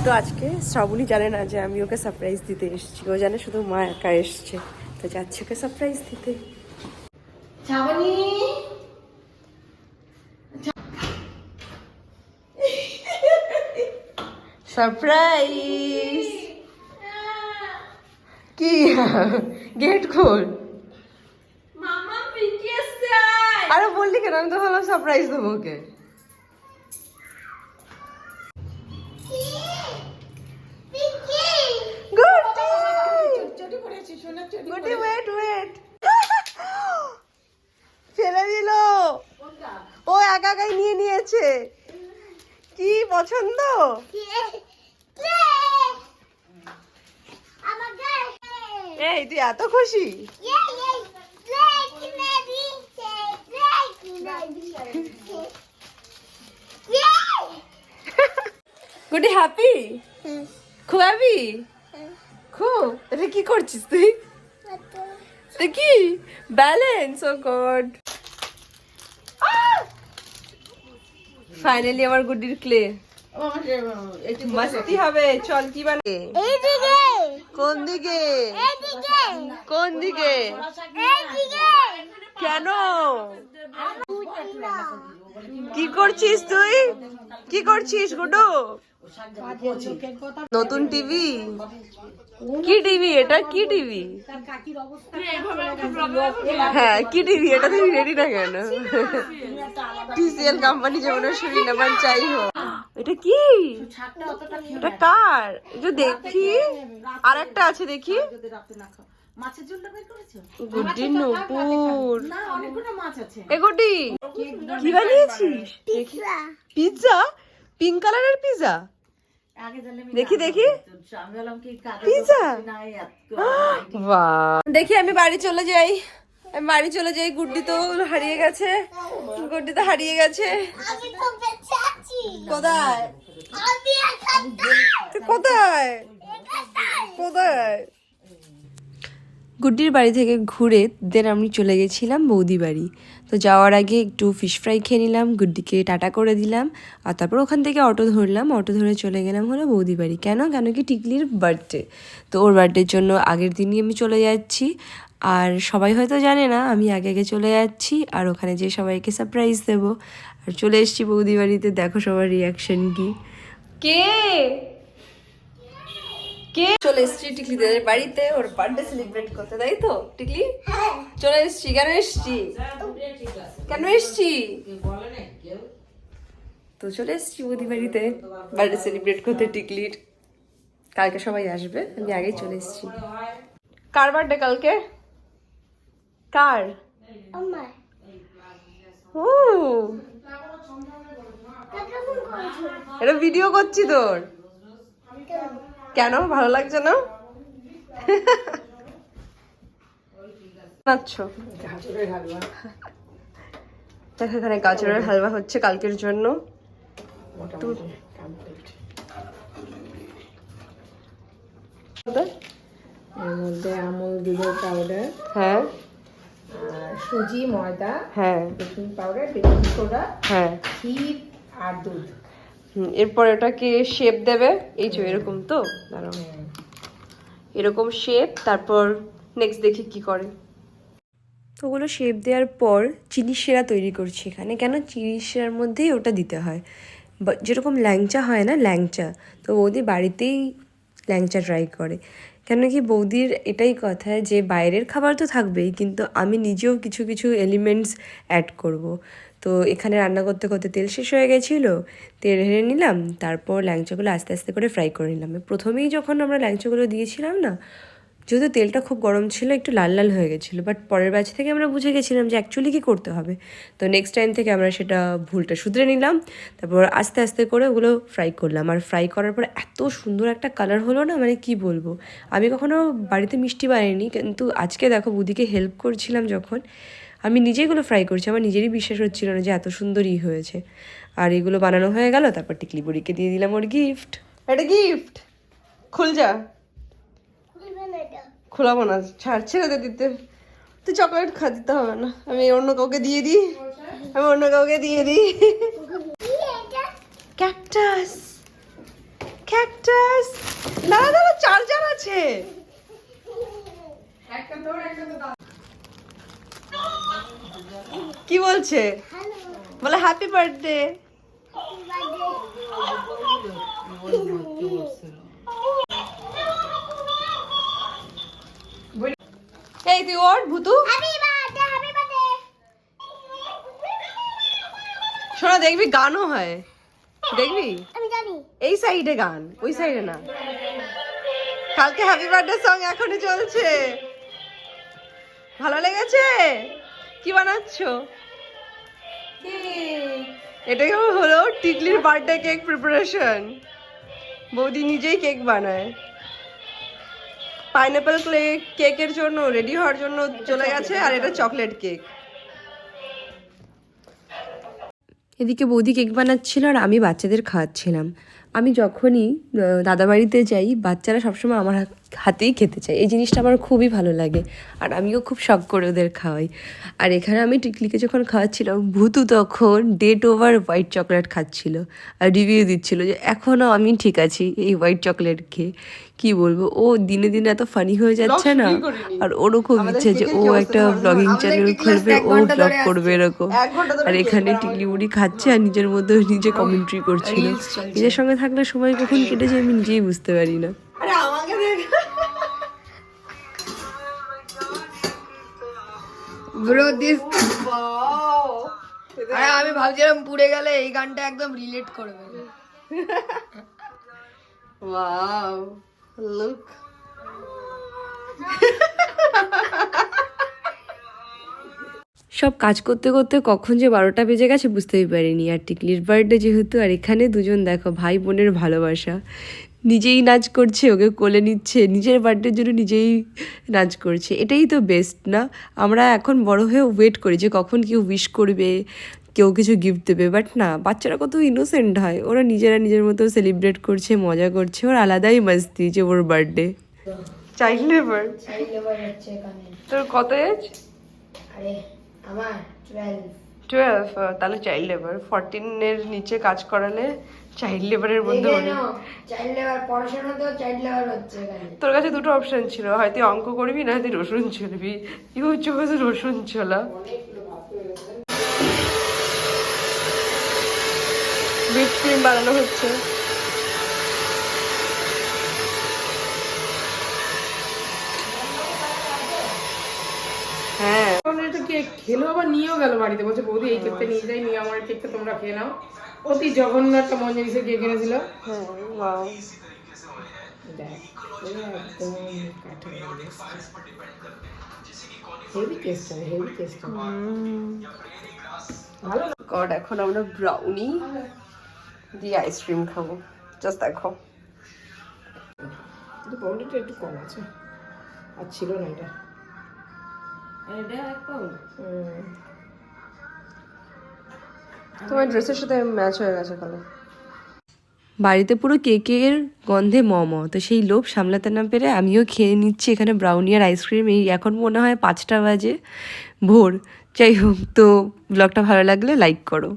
তো আজকে শ্রাবণী জানে না যে আমি ওকে সারপ্রাইজ দিতে এসেছি, ও জানে শুধু মা একা এসছে, তো যাচ্ছে ওকে সারপ্রাইজ দিতে। শ্রাবণী সারপ্রাইজ কি? গেট খোল। মামা পিঙ্কি এসছে। আরে বললি কেন? আমি তো ভাবলাম সারপ্রাইজ দেবো ওকে। গুডি ওয়েট ওয়েট, ফেলে দিল। ও একা একাই নিয়ে নিয়েছে। কি পছন্দ? এই তুই এত খুশি? গুডি হ্যাপি? খুব হ্যাপি? খুব। এটা কি করছিস তুই? কি ব্যালেন্স? ও গড, ফাইনালি আমার গুডির ক্লে। মস্তি হবে। চল কি বানাবে? কোন দিকে? কোন দিকে? কেন? কি করছিস তুই? কি করছিস গুডু? নতুন টিভি? কি টিভি এটা? কি টিভি? হ্যাঁ কি টিভি এটা? তুমি রেডি না কেন? টিসিএল কোম্পানি যেমন শুনি না মান চাই হো। এটা কি? এটা কার? যে দেখি আর একটা আছে দেখি। গুড্ডি নূপুর। এ গুড্ডি কি বানিয়েছিস? পিৎজা? পিঙ্ক কালারের পিৎজা? দেখি দেখি পিৎজা। বাহ, দেখি আমি বাড়ি চলে যাই। আমি বাড়ি চলে যাই। গুড্ডি তো হারিয়ে গেছে। গুড্ডি তো হারিয়ে গেছে। কোথায়? কোথায়? কোথায়? গুড্ডির বাড়ি থেকে ঘুরে দেন আমি চলে গেছিলাম বৌদি বাড়ি। তো যাওয়ার আগে একটু ফিশ ফ্রাই খেয়ে নিলাম, গুড্ডিকে টাটা করে দিলাম, আর তারপর ওখান থেকে অটো ধরলাম। অটো ধরে চলে গেলাম হলো বৌদি বাড়ি। কেন কি টিকলির বার্থডে, তো ওর বার্থডের জন্য আগের দিনই আমি চলে যাচ্ছি। আর সবাই হয়তো জানে না আমি আগে আগে চলে যাচ্ছি, আর ওখানে যে সবাইকে সারপ্রাইজ দেবো। আর চলে এসেছি বৌদি বাড়িতে। দেখো সবার রিয়াকশন কি। কে কে চলে এসছি টিকলিদের বাড়িতে ওর বার্থডে সেলিব্রেট করতে, তাই তো টিকলি? চলে এসছি। কেন এসছি? কেন এসছি? তো চলে এসছি বৌদি বাড়িতে বার্থডে সেলিব্রেট করতে টিকলির। কালকে সবাই আসবে, আমি আগেই চলে এসছি। কার বার্থডে কালকে? কার? ও এটা ভিডিও করছি তোর। কেন ভালো লাগছে না? আচ্ছা দেখো এখানে গাজরের হালুয়া হচ্ছে কালকের জন্য। এর মধ্যে আমুল দুধের পাউডার, হ্যাঁ, আর সুজি, ময়দা, হ্যাঁ, বেকিং পাউডার, বেকিং সোডা, হ্যাঁ, ক্ষীর আর দুধ। এরপর এটাকে শেপ দেবে। এই যে এরকম, তো দাঁড়াও এরকম শেপ। তারপর নেক্সট দেখি কি করে। তো ওগুলো শেপ দেওয়ার পর চিনি শিরা তৈরি করছি এখানে। কেন? চিনি শিরার মধ্যেই ওটা দিতে হয়। যেরকম ল্যাংচা হয় না, ল্যাংচা, তো বৌদি বাড়িতেই ল্যাংচা ট্রাই করে। কেন কি বৌদির এটাই কথা যে বাইরের খাবার তো থাকবেই, কিন্তু আমি নিজেও কিছু কিছু এলিমেন্টস অ্যাড করব। তো এখানে রান্না করতে করতে তেল শেষ হয়ে গেছিলো, তেল ঢেলে নিলাম, তারপর ল্যাংচাগুলো আস্তে আস্তে করে ফ্রাই করে নিলাম। প্রথমেই যখন আমরা ল্যাংচাগুলো দিয়েছিলাম না, যেহেতু তেলটা খুব গরম ছিল, একটু লাল লাল হয়ে গেছিলো, বাট পরের ব্যাচ থেকে আমরা বুঝে গেছিলাম যে অ্যাকচুয়ালি কী করতে হবে। তো নেক্সট টাইম থেকে আমরা সেটা ভুলটা শুধরে নিলাম। তারপর আস্তে আস্তে করে ওগুলো ফ্রাই করলাম, আর ফ্রাই করার পর এত সুন্দর একটা কালার হলো না, মানে কি বলবো। আমি কখনো বাড়িতে মিষ্টি বানাইনি, কিন্তু আজকে দেখো বুদিকে হেল্প করছিলাম যখন, আমি নিজেগুলো ফ্রাই করছি, আমার নিজেরই বিশ্বাস হচ্ছিল না যে এত সুন্দরই হয়েছে। আর এগুলো বানানো হয়ে গেল, তারপর টিকলি বুড়িকে দিয়ে দিলাম ওর গিফট। এটা গিফট খুল যা। খোলাবো না, ছাড়, ছেড়ে দে দিতে। তুই চকলেট খা, দিতে হবে না, আমি অন্য কাউকে দিয়ে দিই। Cactus cactus. দাদা দাদা চার্জার আছে। কি বলছে? বলে হ্যাপি বার্থডে। এই তুই ওর ভুতু শোনা, দেখবি গানও হয়, দেখবি এই সাইডে গান, ওই সাইডে না। কালকে হ্যাপি বার্থডে সং এখনো চলছে। ভালো লেগেছে? কি বানাচ্ছো? এটাই হলো টিকলির বার্থডে কেক প্রিপারেশন। বৌদি নিজেই কেক বানায়। পাইনাপেল কেকের জন্য রেডি হওয়ার জন্য চলে গেছে, আর এটা চকলেট কেক। এদিকে বৌদি কেক বানাচ্ছিল আর আমি বাচ্চাদের খাওয়াচ্ছিলাম। আমি যখনই দাদা বাড়িতে যাই বাচ্চারা সবসময় আমার হাতেই খেতে চায়, এই জিনিসটা আমার খুবই ভালো লাগে, আর আমিও খুব শখ করে ওদের খাওয়াই। আর এখানে আমি টিকলিকে যখন খাওয়াচ্ছিলাম, ভূতু তখন ডেট ওভার হোয়াইট চকলেট খাচ্ছিল আর রিভিউ দিচ্ছিল যে এখনও আমি ঠিক আছি এই হোয়াইট চকলেট খেয়ে। কি বলবো, ও দিনে দিনে এত ফানি হয়ে যাচ্ছে না, আর ওরও খুব ইচ্ছে যে ও একটা ব্লগিং চ্যানেল খুলবে, ও ব্লগ করবে এরকম। আর এখানে টিকলি মুড়ি খাচ্ছে আর নিজের মধ্যে নিজে কমেন্ট্রি করছিল। নিজের সঙ্গে থাকলে সময় কখন কেটেছে আমি নিজেই বুঝতে পারি না। আমি ভাবছিলাম পুড়ে গেলে এই গানটা একদম রিলেট করবে। Wow, look. সব কাজ করতে করতে কখন যে 12টা বেজে গেছে বুঝতেই পারিনি। আর টিকলির বার্থডে যেহেতু, আর এখানে দুজন দেখো ভাই বোনের ভালোবাসা, নিজেই নাচ করছে, ওকে কোলে নিচ্ছে, নিজের বার্থডের জন্য নিজেই নাচ করছে। এটাই তো বেস্ট না? আমরা এখন বড় হয়ে ওয়েট করি যে কখন কেউ উইশ করবে, কেউ কিছু গিফট দেবে, বাট না, বাচ্চারা কত ইনোসেন্ট হয়, ওরা নিজেরা নিজের মতো সেলিব্রেট করছে, মজা করছে, ওর আলাদাই মাস্তি যে ওর বার্থডে। চাইল্ড লেবার হচ্ছে এখানে। তোর কত এজ? আরে আমার 12। তাহলে চাইল্ড লেবার। 14-এর নিচে কাজ করালে চাইল্ড লেবারের মধ্যে চাইল্ড লেবার, পড়াশোনা তো চাইল্ড লেবার হচ্ছে এখানে। তোর কাছে দুটো অপশন ছিল, হয়তো অঙ্ক করবি না হয়তো রসুন চলবি। ইউ চোজ রসুন চলা। হুইপ ক্রিম বানানো হচ্ছে। হ্যাঁ, এটা কেক খেলো আবার নিয়েও গেল বাড়িতে, বলছে বৌদি এই কেকটা নিয়ে যাই, নিয়ে আমার কেকটা তোমরা খেয়ে নাও। অতি জঘন্য একটা মঞ্জুরিসের কেক এনেছিল। হ্যাঁ, ওয়াও। দেখ একদম হেভি টেস্ট হবে, হেভি টেস্ট হবে। ভালো গড, এখন আমরা ব্রাউনি দিয়ে আইসক্রিম খাবো। জাস্ট দেখো, কিন্তু পাউন্ডারটা একটু কম আছে, আর ছিল না এটা। তোমার ড্রেসের সাথে ম্যাচ হয়ে গেছে কালার। বাড়িতে পুরো কেকের গন্ধে মম, তো সেই লোভ সামলাতে না পেরে আমিও খেয়ে নিচ্ছি এখানে ব্রাউনি আর আইসক্রিম। এই এখন মনে হয় 5টা বাজে ভোর। যাই হোক, তো ব্লগটা ভালো লাগলে লাইক করো।